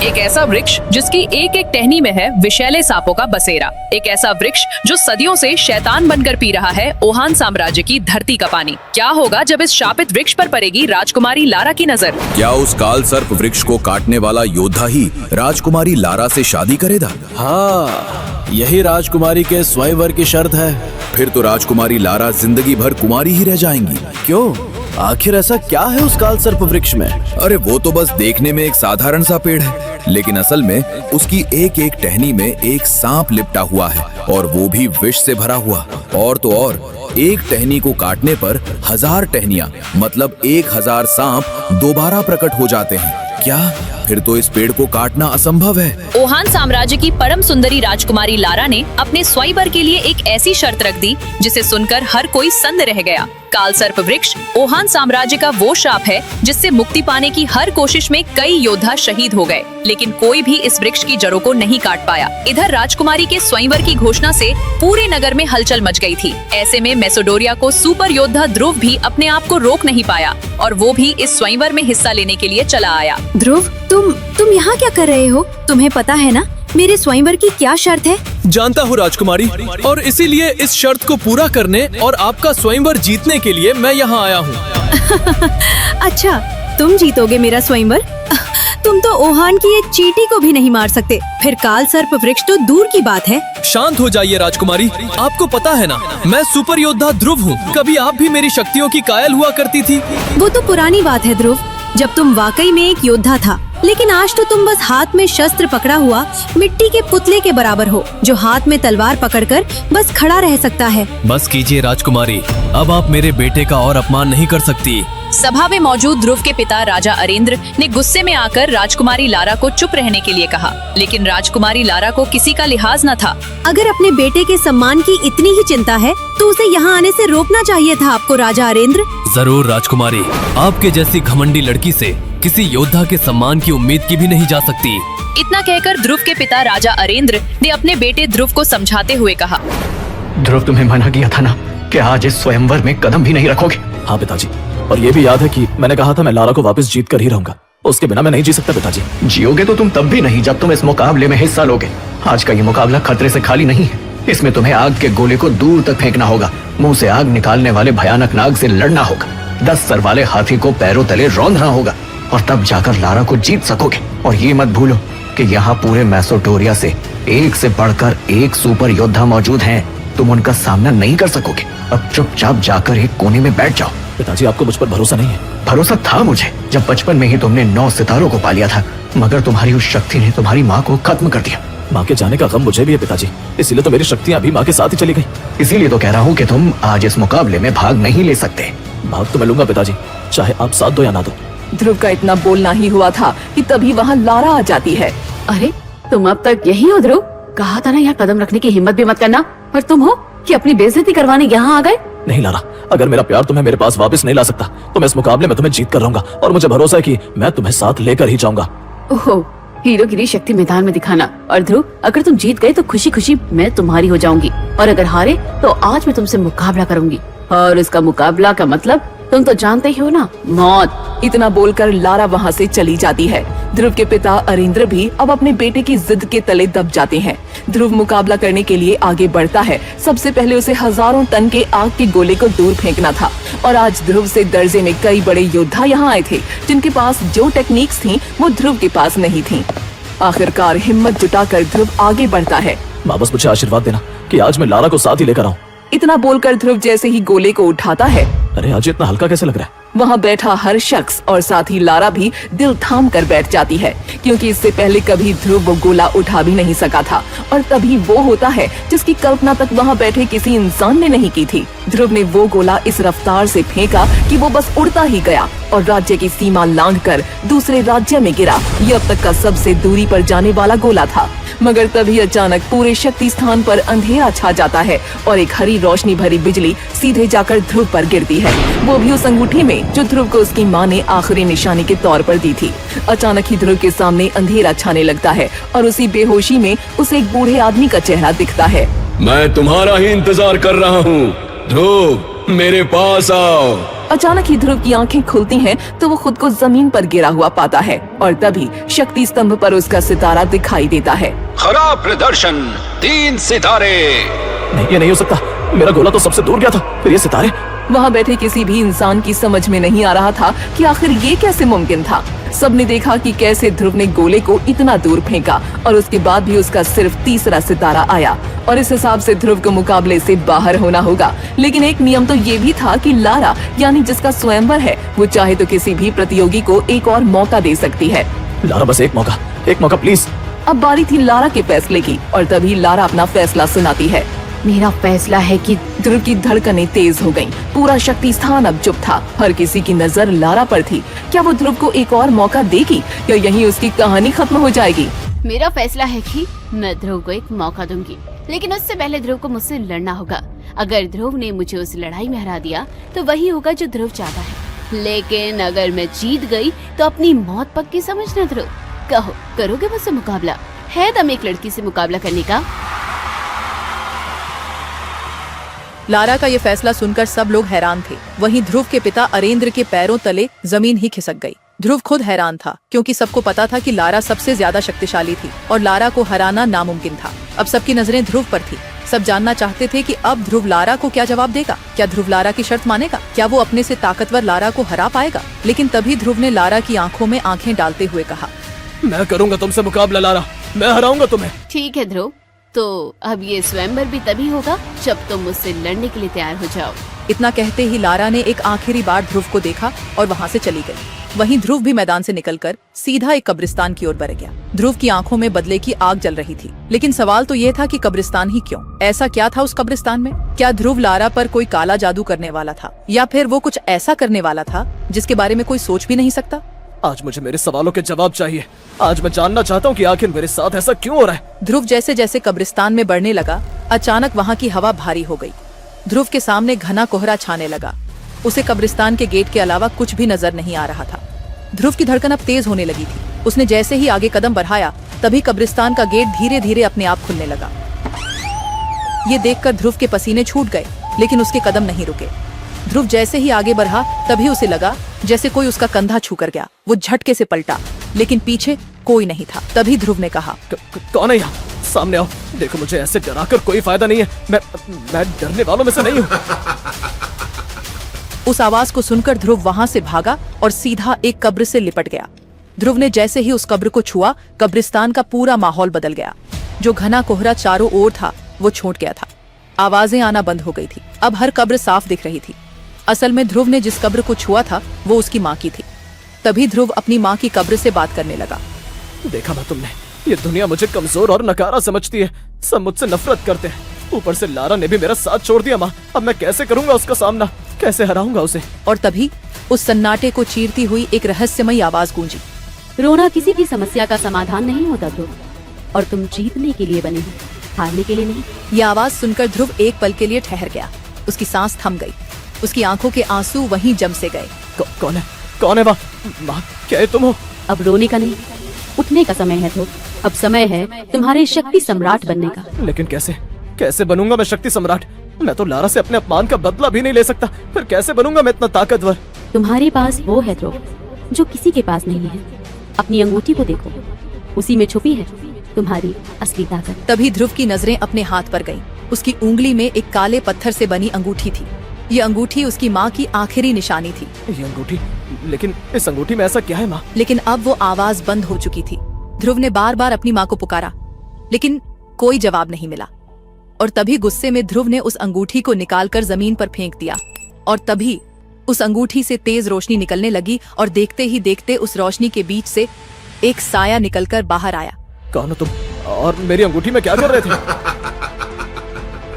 एक ऐसा वृक्ष जिसकी एक एक टहनी में है विषैले सांपों का बसेरा। एक ऐसा वृक्ष जो सदियों से शैतान बनकर पी रहा है ओहान साम्राज्य की धरती का पानी। क्या होगा जब इस शापित वृक्ष पर पड़ेगी राजकुमारी लारा की नजर? क्या उस काल सर्प वृक्ष को काटने वाला योद्धा ही राजकुमारी लारा से शादी करेगा? हाँ, यही राजकुमारी के स्वयंवर की शर्त है। फिर तो राजकुमारी लारा जिंदगी भर कुमारी ही रह जाएंगी। क्यों? आखिर ऐसा क्या है उस काल सर्प वृक्ष में? अरे वो तो बस देखने में एक साधारण सा पेड़ है, लेकिन असल में उसकी एक एक टहनी में एक सांप लिपटा हुआ है, और वो भी विष से भरा हुआ। और तो और एक टहनी को काटने पर 1000 टहनियां मतलब 1000 सांप दोबारा प्रकट हो जाते हैं। क्या? फिर तो इस पेड़ को काटना असंभव है। ओहान साम्राज्य की परम सुंदरी राजकुमारी लारा ने अपने स्वयंवर के लिए एक ऐसी शर्त रख दी जिसे सुनकर हर कोई सन्न रह गया। काल सर्प वृक्ष ओहान साम्राज्य का वो शाप है जिससे मुक्ति पाने की हर कोशिश में कई योद्धा शहीद हो गए, लेकिन कोई भी इस वृक्ष की जड़ों को नहीं काट पाया। इधर राजकुमारी के स्वयंवर की घोषणा से पूरे नगर में हलचल मच गई थी। ऐसे में मेसोडोरिया को सुपर योद्धा ध्रुव भी अपने आप को रोक नहीं पाया, और वो भी इस स्वयंवर में हिस्सा लेने के लिए चला आया। ध्रुव, तुम यहाँ क्या कर रहे हो? तुम्हें पता है ना मेरे स्वयंवर की क्या शर्त है? जानता हूँ राजकुमारी, और इसीलिए इस शर्त को पूरा करने और आपका स्वयंवर जीतने के लिए मैं यहाँ आया हूँ। अच्छा, तुम जीतोगे मेरा स्वयंवर? तुम तो ओहान की एक चींटी को भी नहीं मार सकते, फिर काल सर्प वृक्ष तो दूर की बात है। शांत हो जाइए राजकुमारी, आपको पता है ना मैं सुपर योद्धा ध्रुव हूँ। कभी आप भी मेरी शक्तियों की कायल हुआ करती थी। वो तो पुरानी बात है ध्रुव, जब तुम वाकई में एक योद्धा था, लेकिन आज तो तुम बस हाथ में शस्त्र पकड़ा हुआ मिट्टी के पुतले के बराबर हो, जो हाथ में तलवार पकड़कर बस खड़ा रह सकता है। बस कीजिए राजकुमारी, अब आप मेरे बेटे का और अपमान नहीं कर सकती। सभा में मौजूद ध्रुव के पिता राजा अरेंद्र ने गुस्से में आकर राजकुमारी लारा को चुप रहने के लिए कहा, लेकिन राजकुमारी लारा को किसी का लिहाज न था। अगर अपने बेटे के सम्मान की इतनी ही चिंता है तो उसे यहाँ आने से रोकना चाहिए था आपको, राजा अरेंद्र। जरूर राजकुमारी, आपके जैसी घमंडी लड़की से किसी योद्धा के सम्मान की उम्मीद की भी नहीं जा सकती। इतना कहकर ध्रुव के पिता राजा अरेंद्र ने अपने बेटे ध्रुव को समझाते हुए कहा, ध्रुव, तुम्हें मना किया था ना कि आज इस स्वयंवर में कदम भी नहीं रखोगे। हाँ पिताजी, और ये भी याद है कि मैंने कहा था मैं लारा को वापस जीत कर ही रहूंगा। उसके बिना मैं नहीं जी सकता पिताजी। जियोगे तो तुम तब भी नहीं जब तुम इस मुकाबले में हिस्सा लोगे। आज का ये मुकाबला खतरे से खाली नहीं है। इसमें तुम्हें आग के गोले को दूर तक फेंकना होगा, मुंह से आग निकालने वाले भयानक नाग से लड़ना होगा, 10 सर वाले हाथी को पैरों तले रौंदना होगा, और तब जाकर लारा को जीत सकोगे। और ये मत भूलो कि यहाँ पूरे मेसोडोरिया से एक से बढ़कर एक सुपर योद्धा मौजूद हैं। तुम उनका सामना नहीं कर सकोगे। अब चुपचाप जाकर एक कोने में बैठ जाओ। पिताजी, आपको मुझ पर भरोसा नहीं है? भरोसा था मुझे, जब बचपन में ही तुमने 9 सितारों को पा लिया था, मगर तुम्हारी उस शक्ति ने तुम्हारी माँ को खत्म कर दिया। माँ के जाने का गम मुझे भी है पिताजी, इसीलिए तो मेरी शक्तियाँ अभी माँ के साथ ही चली गई। इसीलिए तो कह रहा हूँ कि तुम आज इस मुकाबले में भाग नहीं ले सकते। भाग तो मैं लूंगा पिताजी, चाहे आप साथ दो या ना दो। ध्रुव का इतना बोलना ही हुआ था कि तभी वहाँ लारा आ जाती है। अरे, तुम अब तक यही हो ध्रुव? कहा था ना यहाँ कदम रखने की हिम्मत भी मत करना, पर तुम हो कि अपनी बेइज्जती करवाने यहाँ आ गए। नहीं लारा, अगर मेरा प्यार तुम्हें मेरे पास वापस नहीं ला सकता तो मैं इस मुकाबले में तुम्हें जीत कर रहूंगा, और मुझे भरोसा है कि मैं तुम्हें साथ लेकर ही जाऊंगा। ओहो, हीरोगिरी शक्ति मैदान में दिखाना। और ध्रुव, अगर तुम जीत गए तो खुशी खुशी मैं तुम्हारी हो जाऊंगी, और अगर हारे तो आज मैं तुमसे मुकाबला करूंगी, और इसका मुकाबला का मतलब तुम तो जानते ही हो ना, मौत। इतना बोलकर लारा वहाँ से चली जाती है। ध्रुव के पिता अरेंद्र भी अब अपने बेटे की जिद के तले दब जाते हैं। ध्रुव मुकाबला करने के लिए आगे बढ़ता है। सबसे पहले उसे हजारों टन के आग के गोले को दूर फेंकना था, और आज ध्रुव से दर्जे में कई बड़े योद्धा यहाँ आए थे, जिनके पास जो टेक्निक्स थी वो ध्रुव के पास नहीं थी। आखिरकार हिम्मत जुटाकर ध्रुव आगे बढ़ता है। माँ, बस मुझे आशीर्वाद देना कि आज मैं लारा को साथ ही लेकर आऊँ। इतना बोलकर ध्रुव जैसे ही गोले को उठाता है, अरे आज इतना हल्का कैसे लग रहा है? वहाँ बैठा हर शख्स और साथ ही लारा भी दिल थाम कर बैठ जाती है, क्योंकि इससे पहले कभी ध्रुव वो गोला उठा भी नहीं सका था, और तभी वो होता है जिसकी कल्पना तक वहाँ बैठे किसी इंसान ने नहीं की थी। ध्रुव ने वो गोला इस रफ्तार से फेंका कि वो बस उड़ता ही गया और राज्य की सीमा लांघकर दूसरे राज्य में गिरा। ये अब तक का सबसे दूरी पर जाने वाला गोला था, मगर तभी अचानक पूरे शक्ति स्थान पर अंधेरा छा जाता है और एक हरी रोशनी भरी बिजली सीधे जाकर ध्रुव पर गिरती है, वो भी उस अंगूठी में जो ध्रुव को उसकी माँ ने आखिरी निशानी के तौर पर दी थी। अचानक ही ध्रुव के सामने अंधेरा छाने लगता है और उसी बेहोशी में उसे एक बूढ़े आदमी का चेहरा दिखता है। मैं तुम्हारा ही इंतजार कर रहा हूँ ध्रुव, मेरे पास आओ। अचानक ही ध्रुव की आंखें खुलती हैं तो वो खुद को जमीन पर गिरा हुआ पाता है और तभी शक्ति स्तंभ पर उसका सितारा दिखाई देता है। खराब प्रदर्शन, 3 सितारे। नहीं, ये नहीं हो सकता। मेरा गोला तो सबसे दूर गया था, फिर ये सितारे। वहाँ बैठे किसी भी इंसान की समझ में नहीं आ रहा था कि आखिर ये कैसे मुमकिन था। सबने देखा कि कैसे ध्रुव ने गोले को इतना दूर फेंका और उसके बाद भी उसका सिर्फ तीसरा सितारा आया और इस हिसाब से ध्रुव को मुकाबले से बाहर होना होगा। लेकिन एक नियम तो ये भी था कि लारा यानी जिसका स्वयंवर है वो चाहे तो किसी भी प्रतियोगी को एक और मौका दे सकती है। लारा बस एक मौका प्लीज। अब बारी थी लारा के फैसले की और तभी लारा अपना फैसला सुनाती है। मेरा फैसला है कि ध्रुव की धड़कनें तेज हो गईं। पूरा शक्ति स्थान अब चुप था। हर किसी की नजर लारा पर थी। क्या वो ध्रुव को एक और मौका देगी या यहीं उसकी कहानी खत्म हो जाएगी? मेरा फैसला है कि मैं ध्रुव को एक मौका दूंगी, लेकिन उससे पहले ध्रुव को मुझसे लड़ना होगा। अगर ध्रुव ने मुझे उस लड़ाई में हरा दिया तो वही होगा जो ध्रुव चाहता है, लेकिन अगर मैं जीत गई तो अपनी मौत पक्की समझना। ध्रुव, कहो, करोगे मुझसे मुकाबला? है दम एक लड़की से मुकाबला करने का? लारा का ये फैसला सुनकर सब लोग हैरान थे। वहीं ध्रुव के पिता अरेंद्र के पैरों तले जमीन ही खिसक गई। ध्रुव खुद हैरान था क्योंकि सबको पता था कि लारा सबसे ज्यादा शक्तिशाली थी और लारा को हराना नामुमकिन था। अब सबकी नजरें ध्रुव पर थी। सब जानना चाहते थे कि अब ध्रुव लारा को क्या जवाब देगा। क्या ध्रुव लारा की शर्त मानेगा? क्या वो अपने से ताकतवर लारा को हरा पाएगा? लेकिन तभी ध्रुव ने लारा की आंखों में आंखें डालते हुए कहा, मैं करूंगा तुमसे मुकाबला लारा, मैं हराऊंगा तुम्हें। ठीक है ध्रुव, तो अब ये स्वयंवर भी तभी होगा जब तुम मुझसे लड़ने के लिए तैयार हो जाओ। इतना कहते ही लारा ने एक आखिरी बार ध्रुव को देखा और वहाँ से चली गई। वहीं ध्रुव भी मैदान से निकलकर सीधा एक कब्रिस्तान की ओर बढ़ गया। ध्रुव की आंखों में बदले की आग जल रही थी, लेकिन सवाल तो ये था कि कब्रिस्तान ही क्यों? ऐसा क्या था उस कब्रिस्तान में? क्या ध्रुव लारा पर कोई काला जादू करने वाला था या फिर वो कुछ ऐसा करने वाला था जिसके बारे में कोई सोच भी नहीं सकता? आज मुझे मेरे सवालों के जवाब चाहिए। आज मैं जानना चाहता हूँ कि आखिर मेरे साथ ऐसा क्यों हो रहा है। ध्रुव जैसे जैसे कब्रिस्तान में बढ़ने लगा, अचानक वहाँ की हवा भारी हो गई। ध्रुव के सामने घना कोहरा छाने लगा। उसे कब्रिस्तान के गेट के अलावा कुछ भी नजर नहीं आ रहा था। ध्रुव की धड़कन अब तेज होने लगी थी। उसने जैसे ही आगे कदम बढ़ाया, तभी कब्रिस्तान का गेट धीरे धीरे अपने आप खुलने लगा। ये देखकर ध्रुव के पसीने छूट गए, लेकिन उसके कदम नहीं रुके। ध्रुव जैसे ही आगे बढ़ा, तभी उसे लगा जैसे कोई उसका कंधा छू कर गया। वो झटके से पलटा, लेकिन पीछे कोई नहीं था। तभी ध्रुव ने कहा, कौन है यहाँ? सामने आओ। देखो, मुझे ऐसे डराकर कोई फायदा नहीं है। मैं डरने वालों में से नहीं हूँ। उस आवाज को सुनकर ध्रुव वहां से भागा और सीधा एक कब्र से लिपट गया। ध्रुव ने जैसे ही उस कब्र को छुआ, कब्रिस्तान का पूरा माहौल बदल गया। जो घना कोहरा चारों ओर था वो छूट गया था। आवाजें आना बंद हो गई थी। अब हर कब्र साफ दिख रही थी। असल में ध्रुव ने जिस कब्र को छुआ था वो उसकी माँ की थी। तभी ध्रुव अपनी माँ की कब्र से बात करने लगा। देखा ना तुमने, ये दुनिया मुझे कमजोर और नकारा समझती है। सब मुझसे नफरत करते हैं। ऊपर से लारा ने भी मेरा साथ छोड़ दिया। माँ, अब मैं कैसे करूंगा उसका सामना? कैसे हराऊंगा उसे? और तभी उस सन्नाटे को चीरती हुई एक रहस्यमयी आवाज गूंजी। रोना किसी भी समस्या का समाधान नहीं होता ध्रुव, और तुम जीतने के लिए बने हो, हारने के लिए नहीं। ये आवाज सुनकर ध्रुव एक पल के लिए ठहर गया। उसकी सांस थम गई। उसकी आंखों के आंसू वहीं जम से गए। कौन है? कौन है माँ? माँ, क्या है तुम हो? अब रोने का नहीं, उठने का समय है ध्रुव। अब समय है तुम्हारे शक्ति सम्राट बनने का। लेकिन कैसे बनूंगा मैं शक्ति सम्राट? मैं तो लारा से अपने अपमान का बदला भी नहीं ले सकता। फिर कैसे बनूंगा मैं इतना ताकतवर? तुम्हारे पास वो है ध्रुव जो किसी के पास नहीं है। अपनी अंगूठी को देखो, उसी में छुपी है तुम्हारी असली ताकत। तभी ध्रुव की नजरें अपने हाथ पर गईं। उसकी उंगली में एक काले पत्थर से बनी अंगूठी थी। ये अंगूठी उसकी माँ की आखिरी निशानी थी। ये अंगूठी? लेकिन इस अंगूठी में ऐसा क्या है माँ? लेकिन अब वो आवाज बंद हो चुकी थी। ध्रुव ने बार बार अपनी माँ को पुकारा, लेकिन कोई जवाब नहीं मिला। और तभी गुस्से में ध्रुव ने उस अंगूठी को निकालकर जमीन पर फेंक दिया। और तभी उस अंगूठी से तेज रोशनी निकलने लगी और देखते ही देखते उस रोशनी के बीच से एक साया निकलकर बाहर आया। कौन हो तुम? और मेरी अंगूठी में क्या कर रहे थे?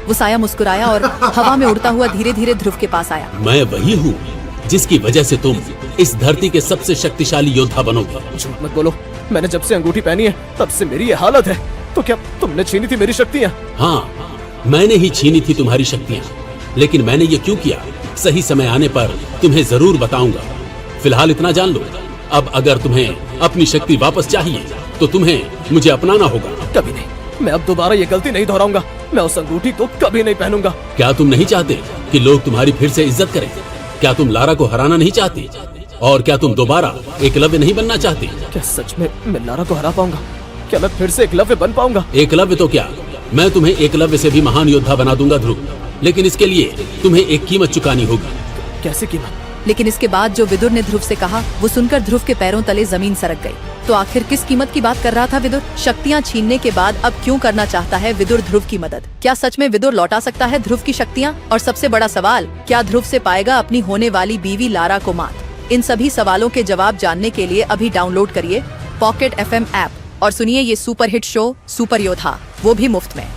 वो साया मुस्कुराया और हवा में उड़ता हुआ धीरे धीरे ध्रुव के पास आया। मैं वही हूँ जिसकी वजह से तुम इस धरती के सबसे शक्तिशाली योद्धा बनोगे। झूठ मत बोलो। मैंने जब से अंगूठी पहनी है तब से मेरी ये हालत है। तो क्या तुमने छीनी थी मेरी शक्तियाँ? हाँ, मैंने ही छीनी थी तुम्हारी शक्तियाँ। लेकिन मैंने ये क्यों किया, सही समय आने पर तुम्हें जरूर बताऊंगा। फिलहाल इतना जान लो, अब अगर तुम्हें अपनी शक्ति वापस चाहिए तो तुम्हें मुझे अपनाना होगा। कभी नहीं, मैं अब दोबारा ये गलती नहीं दोहराऊंगा। मैं उस अंगूठी को कभी नहीं पहनूंगा। क्या तुम नहीं चाहते कि लोग तुम्हारी फिर से इज्जत करें? क्या तुम लारा को हराना नहीं चाहते? और क्या तुम दोबारा एकलव्य नहीं बनना चाहते? क्या सच में मैं लारा को हरा पाऊंगा? क्या मैं फिर से एकलव्य बन पाऊंगा? एकलव्य तो क्या, मैं तुम्हें एकलव्य से भी महान योद्धा बना दूंगा ध्रुव, लेकिन इसके लिए तुम्हें एक कीमत चुकानी होगी। कैसे कीमत? लेकिन इसके बाद जो विदुर ने ध्रुव से कहा वो सुनकर ध्रुव के पैरों तले जमीन सरक गई। तो आखिर किस कीमत की बात कर रहा था विदुर? शक्तियाँ छीनने के बाद अब क्यों करना चाहता है विदुर ध्रुव की मदद? क्या सच में विदुर लौटा सकता है ध्रुव की शक्तियाँ? और सबसे बड़ा सवाल, क्या ध्रुव से पाएगा अपनी होने वाली बीवी लारा को मात? इन सभी सवालों के जवाब जानने के लिए अभी डाउनलोड करिए पॉकेट FM ऐप और सुनिए ये सुपरहिट शो सुपर योद्धा, वो भी मुफ्त में।